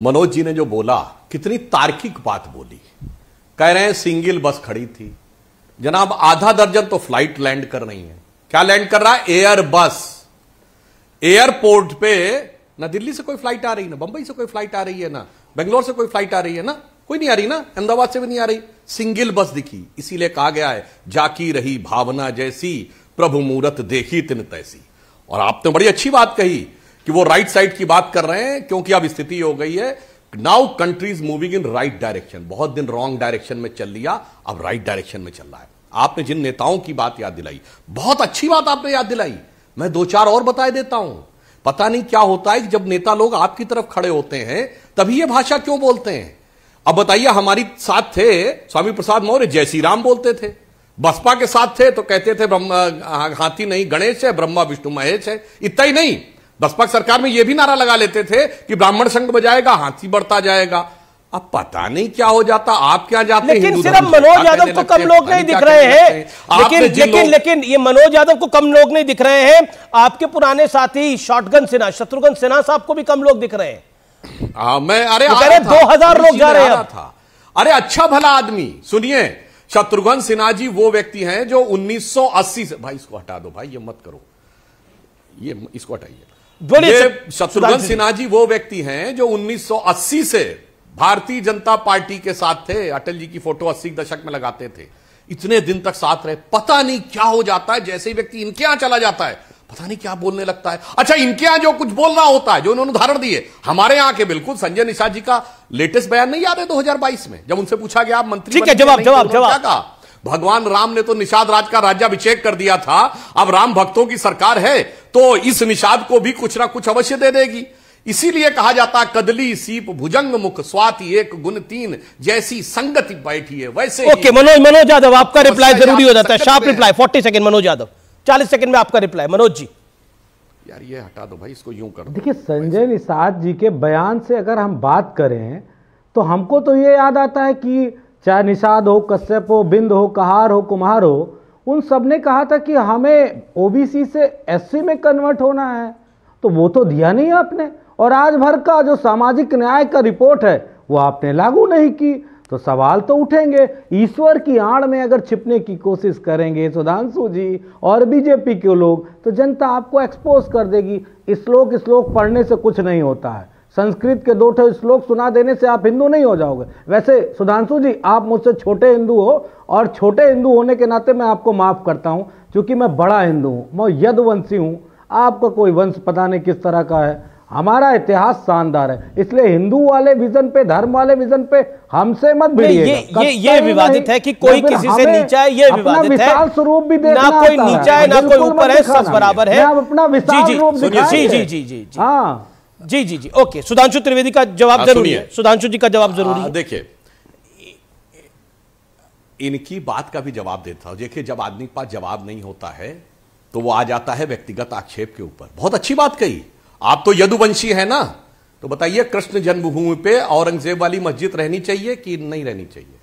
मनोज जी ने जो बोला, कितनी तार्किक बात बोली। कह रहे हैं सिंगल बस खड़ी थी। जनाब आधा दर्जन तो फ्लाइट लैंड कर रही है। क्या लैंड कर रहा है? एयर बस। एयरपोर्ट पे ना दिल्ली से कोई फ्लाइट आ रही, ना बंबई से कोई फ्लाइट आ रही है, ना बेंगलोर से कोई फ्लाइट आ रही है, ना कोई नहीं आ रही, ना अहमदाबाद से भी नहीं आ रही। सिंगल बस दिखी। इसीलिए कहा गया है जाकी रही भावना जैसी, प्रभु मूरत देखी तिन तैसी। और आपने बड़ी अच्छी बात कही कि वो राइट साइड की बात कर रहे हैं, क्योंकि अब स्थिति हो गई है now country is moving in right direction. बहुत दिन रॉन्ग डायरेक्शन में चल लिया, अब राइट डायरेक्शन में चल रहा है। आपने जिन नेताओं की बात याद दिलाई, बहुत अच्छी बात आपने याद दिलाई। मैं दो चार और बता देता हूं। पता नहीं क्या होता है कि जब नेता लोग आपकी तरफ खड़े होते हैं तभी ये भाषा क्यों बोलते हैं। अब बताइए, हमारी साथ थे स्वामी प्रसाद मौर्य, जय श्री राम बोलते थे। बसपा के साथ थे तो कहते थे हाथी नहीं गणेश है, ब्रह्मा विष्णु महेश है। इतना ही नहीं, बसपा सरकार में यह भी नारा लगा लेते थे कि ब्राह्मण संघ बजाएगा हाथी बढ़ता जाएगा। अब पता नहीं क्या हो जाता। आप क्या जाते, लेकिन सिर्फ मनोज यादव को कम लोग नहीं दिख रहे हैं। लेकिन ये मनोज यादव को कम लोग नहीं दिख रहे हैं। आपके पुराने साथी शॉटगन सिन्हा, शत्रुघ्न सिन्हा साहब को भी कम लोग दिख रहे हैं। मैं अरे 2000 लोग जा रहे हैं था। अरे अच्छा भला आदमी। सुनिए, शत्रुघ्न सिन्हा जी वो व्यक्ति हैं जो 1980 से, भाई इसको हटा दो, भाई ये मत करो, ये इसको हटाइए। शत्रुघ्न सिन्हा जी वो व्यक्ति हैं जो 1980 से भारतीय जनता पार्टी के साथ थे। अटल जी की फोटो 80 के दशक में लगाते थे, इतने दिन तक साथ रहे। पता नहीं क्या हो जाता है, जैसे ही व्यक्ति इनके यहां चला जाता है पता नहीं क्या बोलने लगता है। अच्छा, इनके यहां जो कुछ बोलना होता है, जो उन्होंने उदाहरण दिए, हमारे यहां के बिल्कुल। संजय निषाद जी का लेटेस्ट बयान नहीं याद है 2022 में, जब उनसे पूछा गया आप मंत्री, ठीक है, जवाब क्या कहा? भगवान राम ने तो निषाद राज का राज्याभिषेक कर दिया था। अब राम भक्तों की सरकार है तो इस निषाद को भी कुछ ना कुछ अवश्य दे देगी। इसीलिए कहा जाता कदली सीप भुजंग मुख स्वाति एक गुण तीन, जैसी संगति बैठी है वैसे। ओके मनोज यादव, आपका रिप्लाई जरूरी हो जाता है। Sharp reply 40 second. Manoj Yadav 40 second में आपका रिप्लाई। मनोज जी। यार ये हटा दो भाई, इसको यूं कर दो। देखिए, संजय निषाद जी के बयान से अगर हम बात करें तो हमको तो ये याद आता है कि चाहे निषाद हो, कश्यप हो, बिंद हो, कहार हो, कुम्हार हो, उन सब ने कहा था कि हमें ओबीसी से एससी में कन्वर्ट होना है, तो वो तो दिया नहीं आपने। और आज भर का जो सामाजिक न्याय का रिपोर्ट है वो आपने लागू नहीं की, तो सवाल तो उठेंगे। ईश्वर की आड़ में अगर छिपने की कोशिश करेंगे सुधांशु जी और बीजेपी के लोग, तो जनता आपको एक्सपोज कर देगी। श्लोक पढ़ने से कुछ नहीं होता है। संस्कृत के 2 श्लोक सुना देने से आप हिंदू नहीं हो जाओगे। वैसे सुधांशु जी, आप मुझसे छोटे हिंदू हो, और छोटे हिंदू होने के नाते मैं आपको माफ करता हूं, क्योंकि मैं बड़ा हिंदू हूं, मैं यदुवंशी हूं। आपका कोई वंश पता नहीं किस तरह का है। हमारा इतिहास शानदार है, इसलिए हिंदू वाले विजन पे, धर्म वाले विजन पे हमसे मत भिड़िएगा। ये विवादित है कि कोई किसी से नीचा है, ये विवादित है। विशाल स्वरूप भी देखना, ना कोई नीचा है ना कोई ऊपर है, सब बराबर है। अपना विशाल रूप दिखाइए। जी। हाँ जी। ओके, सुधांशु त्रिवेदी का जवाब जरूरी है। सुधांशु जी का जवाब जरूरी है। देखिए, इनकी बात का भी जवाब देता हूं। देखिए, जब आदमी के पास जवाब नहीं होता है तो वो आ जाता है व्यक्तिगत आक्षेप के ऊपर। बहुत अच्छी बात कही। आप तो यदुवंशी है ना, तो बताइए कृष्ण जन्मभूमि पे औरंगजेब वाली मस्जिद रहनी चाहिए कि नहीं रहनी चाहिए?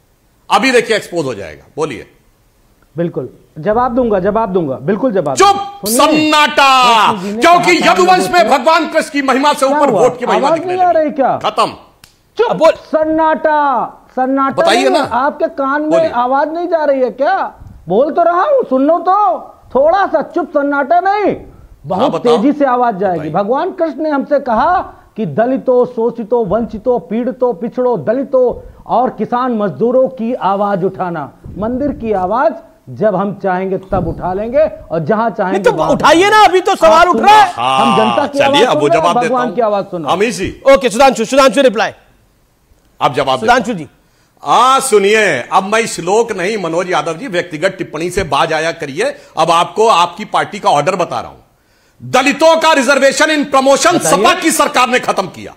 अभी देखिए एक्सपोज हो जाएगा। बोलिए। बिल्कुल जवाब दूंगा, बिल्कुल जवाब। चुप, सन्नाटा। क्योंकि यदुवंश में भगवान कृष्ण की महिमा से ऊपर वोट की महिमा नहीं आ रही क्या? खत्म। चुप, बोल। सन्नाटा बताइए ना, आपके कान में आवाज नहीं जा रही है क्या? बोल तो रहा हूं, सुन लो तो। थोड़ा सा चुप, सन्नाटा नहीं, बहुत तेजी से आवाज जाएगी। भगवान कृष्ण ने हमसे कहा कि दलितों, शोषितों, वंचितों, पीड़ितों, पिछड़ों, दलितों और किसान मजदूरों की आवाज उठाना। मंदिर की आवाज जब हम चाहेंगे तब उठा लेंगे, और जहां चाहेंगे तो उठाइए ना। अभी तो सवाल उठ रहा है। हम जनता की आवाज सुन रहे हैं, भगवान की आवाज सुन रहे हैं। Okay Sudhanshu reply. अब जवाब सुधांशु जी। सुनिए, अब मैं श्लोक नहीं, मनोज यादव जी व्यक्तिगत टिप्पणी से बाज आया करिए। अब आपको आपकी पार्टी का ऑर्डर बता रहा हूं। दलितों का रिजर्वेशन इन प्रमोशन सपा की सरकार ने खत्म किया।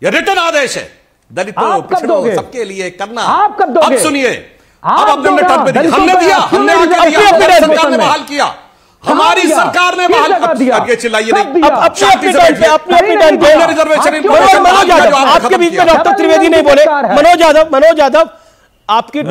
यह रिटर्न आदेश है। दलितों, पिछड़ों, सबके लिए करना। आप कब दोगे? अब सुनिए, अब हमने हमने दिया, हमने सरकार ने बहाल किया, हमारी सरकार ने बहाल किया। चिल्लाइए नहीं। रिजर्वेशन आपके बीच में डॉक्टर त्रिवेदी नहीं बोले। मनोज यादव आपकी